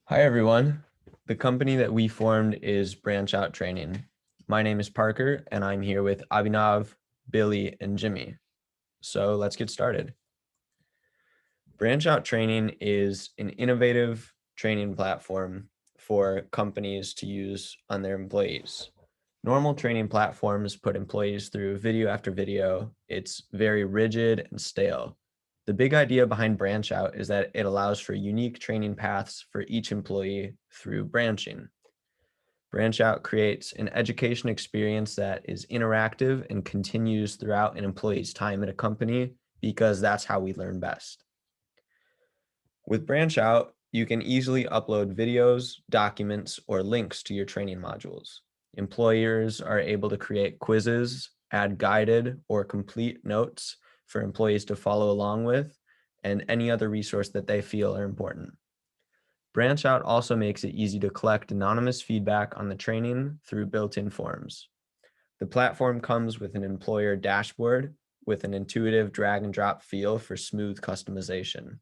Hi, everyone. The company that we formed is BranchOut Training. My name is Parker, and I'm here with Abhinav, Billy, and Jimmy. So let's get started. BranchOut Training is an innovative training platform for companies to use on their employees. Normal training platforms put employees through video after video. It's very rigid and stale. The big idea behind BranchOut is that it allows for unique training paths for each employee through branching. BranchOut creates an education experience that is interactive and continues throughout an employee's time at a company because that's how we learn best. With BranchOut, you can easily upload videos, documents, or links to your training modules. Employers are able to create quizzes, add guided or complete notes for employees to follow along with, and any other resource that they feel are important. BranchOut also makes it easy to collect anonymous feedback on the training through built-in forms. The platform comes with an employer dashboard with an intuitive drag and drop feel for smooth customization.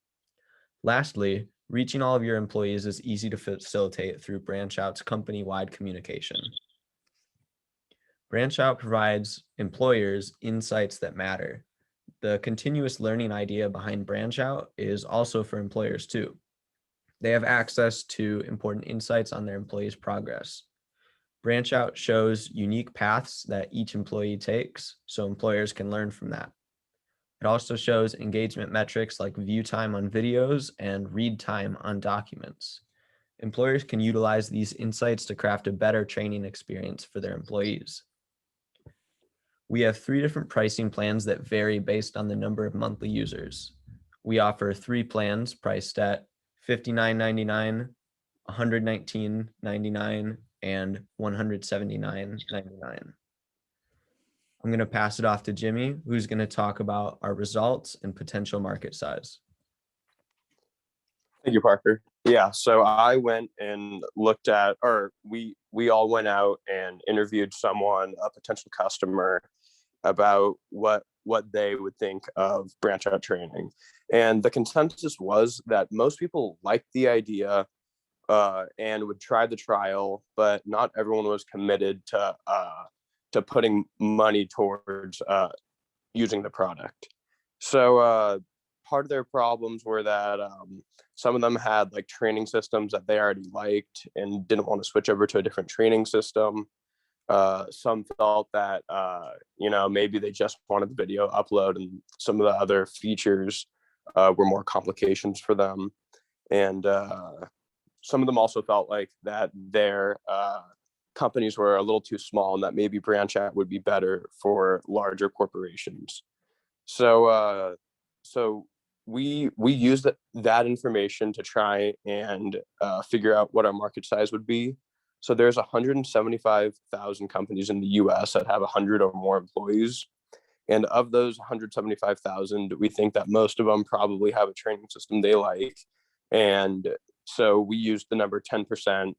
Lastly, reaching all of your employees is easy to facilitate through BranchOut's company-wide communication. BranchOut provides employers insights that matter. The continuous learning idea behind BranchOut is also for employers too. They have access to important insights on their employees' progress. BranchOut shows unique paths that each employee takes, so employers can learn from that. It also shows engagement metrics like view time on videos and read time on documents. Employers can utilize these insights to craft a better training experience for their employees. We have 3 different pricing plans that vary based on the number of monthly users. We offer 3 plans priced at $59.99, $119.99, and $179.99. I'm going to pass it off to Jimmy, who's going to talk about our results and potential market size. Thank you, Parker. Yeah, so I went and looked at, or we all went out and interviewed someone, a potential customer, about what they would think of BranchOut Training. And the consensus was that most people liked the idea and would try the trial, but not everyone was committed to putting money towards using the product. So part of their problems were that some of them had like training systems that they already liked and didn't want to switch over to a different training system. Some felt that maybe they just wanted the video upload, and some of the other features were more complications for them. And some of them also felt like that their companies were a little too small and that maybe BranchOut would be better for larger corporations. So we used that information to try and figure out what our market size would be. So there's 175,000 companies in the US that have 100 or more employees. And of those 175,000, we think that most of them probably have a training system they like. And so we used the number 10%,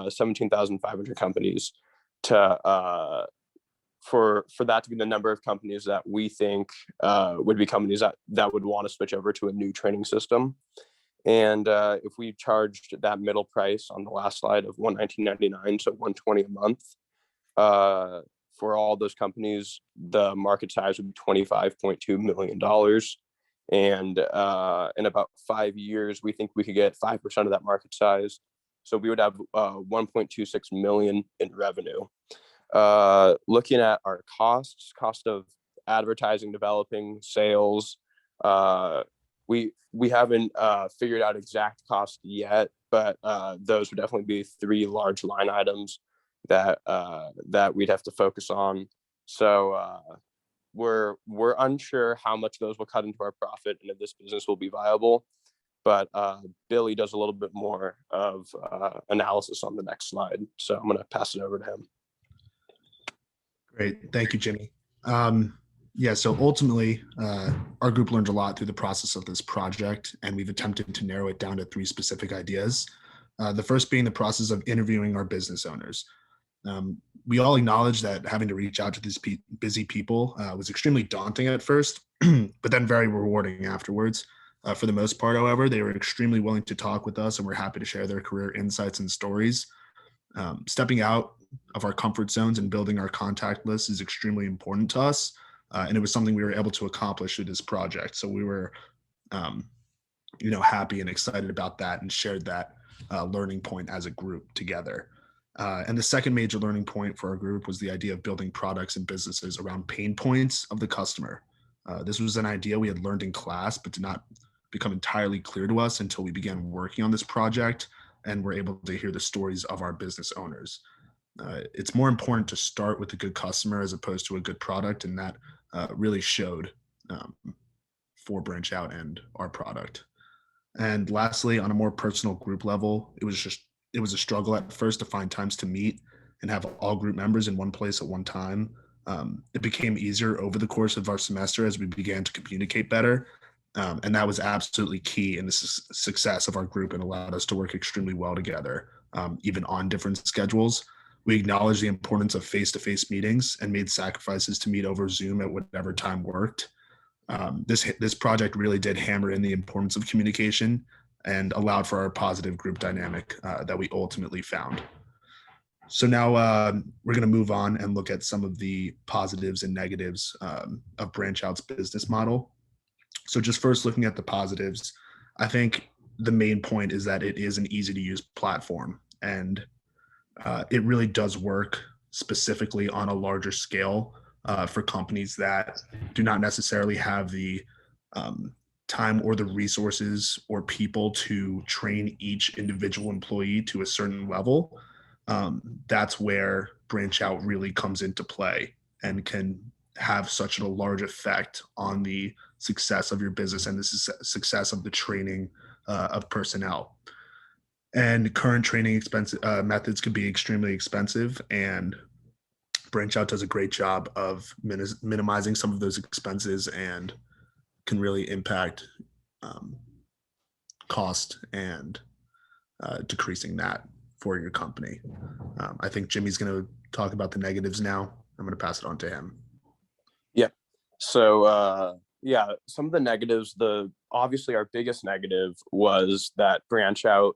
17,500 companies to for that to be the number of companies that we think would be companies that would want to switch over to a new training system. And if we charged that middle price on the last slide of $119.99, so $120 a month, for all those companies, the market size would be $25.2 million. And in about 5 years, we think we could get 5% of that market size. So we would have 1.26 million in revenue. Looking at our cost of advertising, developing, sales, we haven't figured out exact cost yet, but those would definitely be 3 large line items that we'd have to focus on. So we're unsure how much those will cut into our profit and if this business will be viable. But Billy does a little bit more of analysis on the next slide. So I'm going to pass it over to him. Great. Thank you, Jimmy. So ultimately, our group learned a lot through the process of this project, and we've attempted to narrow it down to 3 specific ideas. The first being the process of interviewing our business owners. We all acknowledge that having to reach out to these busy people was extremely daunting at first, but then very rewarding afterwards. For the most part, however, they were extremely willing to talk with us and were happy to share their career insights and stories. Stepping out of our comfort zones and building our contact list is extremely important to us. And it was something we were able to accomplish through this project. So we were, happy and excited about that and shared that learning point as a group together. And the second major learning point for our group was the idea of building products and businesses around pain points of the customer. This was an idea we had learned in class, but did not become entirely clear to us until we began working on this project and were able to hear the stories of our business owners. It's more important to start with a good customer as opposed to a good product, and that really showed for BranchOut and our product. And lastly, on a more personal group level, it was a struggle at first to find times to meet and have all group members in one place at one time. It became easier over the course of our semester as we began to communicate better. And that was absolutely key in the success of our group and allowed us to work extremely well together, even on different schedules. We acknowledged the importance of face-to-face meetings and made sacrifices to meet over Zoom at whatever time worked. This project really did hammer in the importance of communication and allowed for our positive group dynamic that we ultimately found. So now we're going to move on and look at some of the positives and negatives of BranchOut's business model. So just first looking at the positives, I think the main point is that it is an easy to use platform, and it really does work specifically on a larger scale for companies that do not necessarily have the time or the resources or people to train each individual employee to a certain level. That's where BranchOut really comes into play and can have such a large effect on the success of your business and the success of the training of personnel. And current training methods could be extremely expensive, and BranchOut does a great job of minimizing some of those expenses and can really impact cost and decreasing that for your company. I think Jimmy's going to talk about the negatives now. I'm going to pass it on to him. Yeah. So some of the negatives, obviously our biggest negative was that BranchOut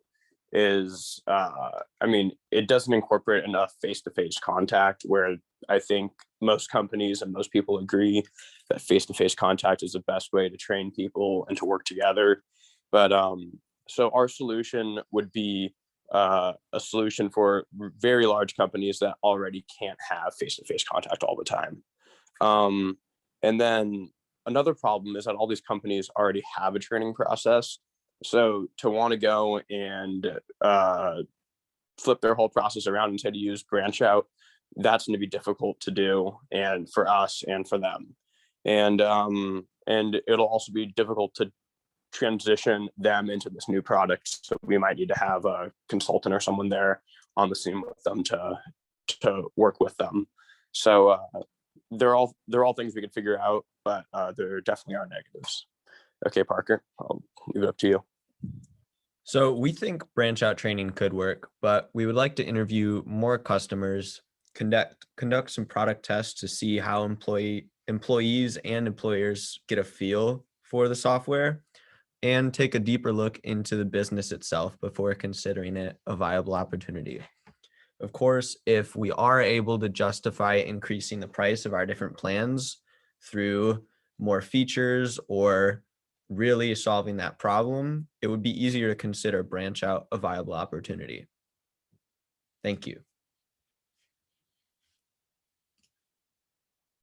is, it doesn't incorporate enough face-to-face contact, where I think most companies and most people agree that face-to-face contact is the best way to train people and to work together. But so our solution would be a solution for very large companies that already can't have face-to-face contact all the time. And then another problem is that all these companies already have a training process. So to want to go and flip their whole process around and say to use BranchOut, that's going to be difficult to do, and for us and for them. And it'll also be difficult to transition them into this new product. So we might need to have a consultant or someone there on the scene with them to work with them. So they're all things we could figure out, but there definitely are negatives. Okay, Parker, I'll leave it up to you. So we think BranchOut training could work, but we would like to interview more customers, conduct some product tests to see how employees and employers get a feel for the software, and take a deeper look into the business itself before considering it a viable opportunity. Of course, if we are able to justify increasing the price of our different plans through more features or really solving that problem, it would be easier to consider BranchOut a viable opportunity. Thank you.